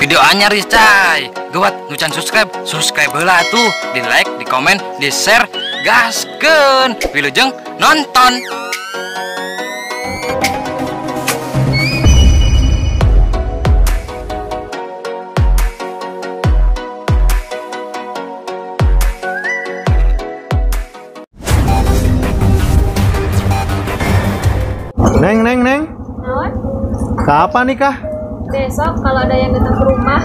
video anyar cai. Gawat nucan subscribe heula tuh, di like, di komen, di share, gaskeun. Wilujeng nonton. Neng. Naon? Kapan nikah? Besok kalau ada yang datang ke rumah.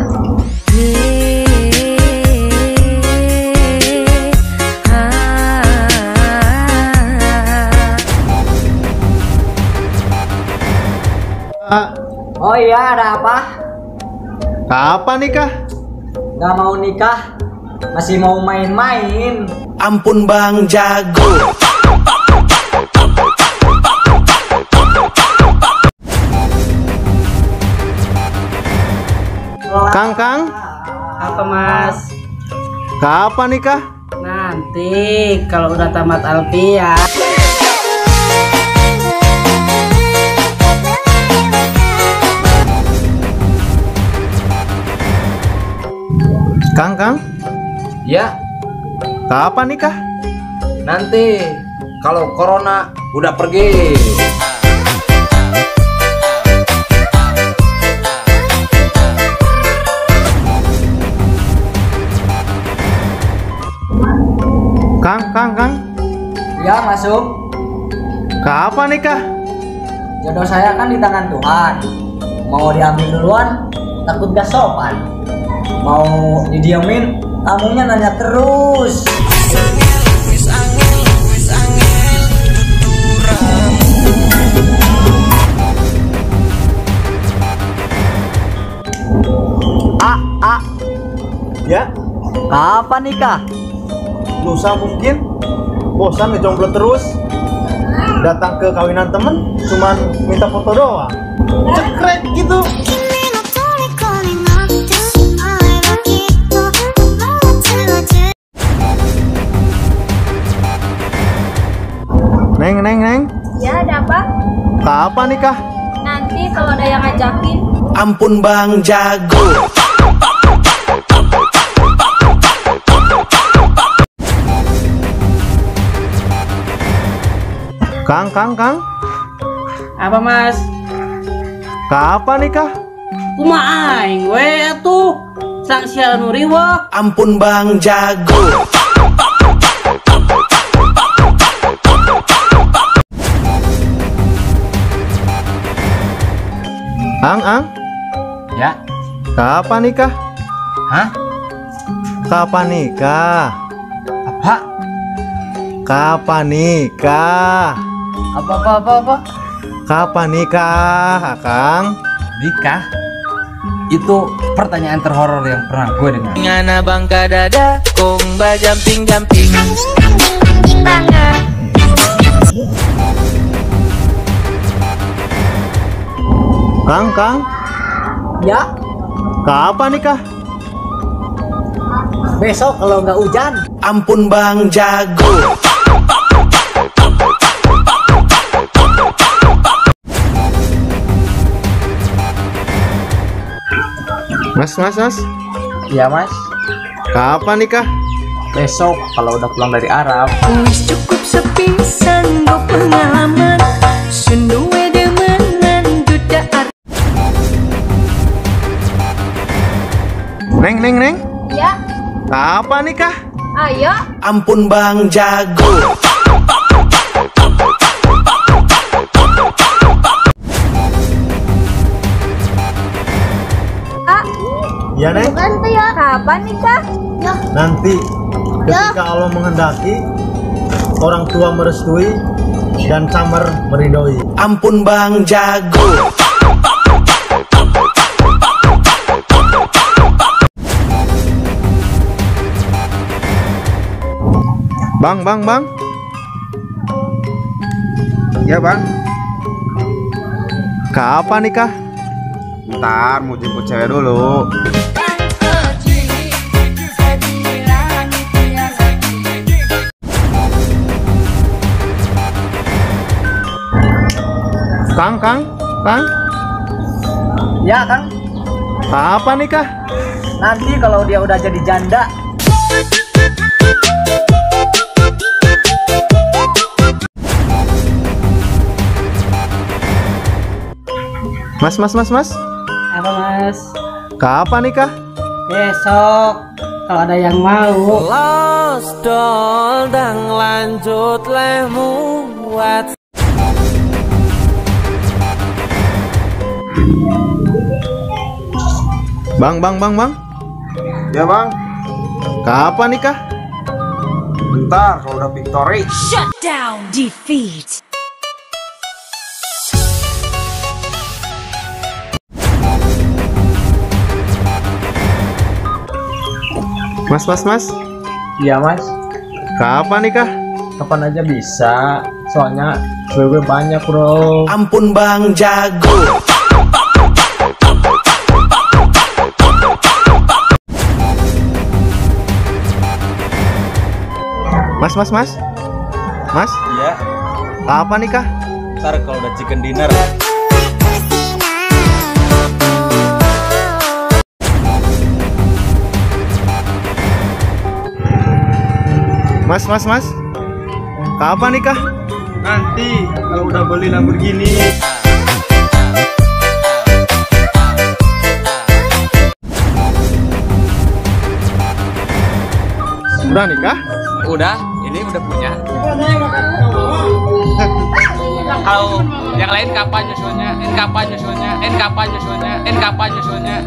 Oh iya, ada apa? Kapan nikah? Gak mau nikah, masih mau main-main. Ampun Bang Jago. Kang, Apa Mas? kapan nikah? Nanti kalau udah tamat Alpia. Kang, Ya, kapan nikah? nanti kalau corona udah pergi. Kang, Ya, masuk. kapan nikah? Jodoh saya kan di tangan Tuhan. Mau diambil duluan, takut gak sopan. Mau didiemin, tamunya nanya terus. Ya, Kapan nikah? lusa mungkin. Bosan ngejomblo terus. Datang ke kawinan temen, cuman minta foto doang. Cekrek gitu. Neng. Ya, ada apa? Kapan nikah? Nanti kalau ada yang ngajakin. Ampun Bang Jago. Kang, Apa Mas? kapan nikah? Kumaha aing we atuh. Sang sia nu riweuh. Ampun Bang Jago. Ang, Ya, kapan nikah? hah? Kapan nikah? Apa? Kapan nikah? Apa? Kapan nikah, Kang? Nikah? Itu pertanyaan terhoror yang pernah gue dengar. Ngana bangka dada, kong ba jumping. Kang, Ya, kapan nikah? besok kalau nggak hujan. Ampun Bang Jago. Mas. Iya Mas, Kapan nikah? besok kalau udah pulang dari Arab. Wis cukup sepi sanggup pengalaman sunduwe demenan duda Neng. Ya, Kapan nikah? ayo. Ampun Bang Jago. Ya, Neng. Nanti ya. Kapan nikah? Ya. Nanti ketika Allah menghendaki, orang tua merestui dan camer meridoi. Ampun Bang Jago. Bang. Ya, Bang. Kapan nikah? Ntar mau jemput cewek dulu. Kang. Ya, Kang. Kapan nikah? Nanti kalau dia udah jadi janda. Mas. Apa mas? Kapan nikah? Besok kalau ada yang mau. Los dol dang lanjut lemu wat. Bang. Ya bang, Kapan nikah? bentar kalau udah victory. Shut down, defeat. Mas. Iya mas, Kapan nikah? kapan aja bisa. Soalnya cewek banyak bro. Ampun Bang Jago. Mas, Iya, kapan nikah? ntar kalau udah chicken dinner. Mas, kapan nikah? Nanti kalau udah beli Lamborghini. Udah nikah? Udah, ini udah punya. Kalau yang lain kapan nyusulnya? Kapan nyusulnya?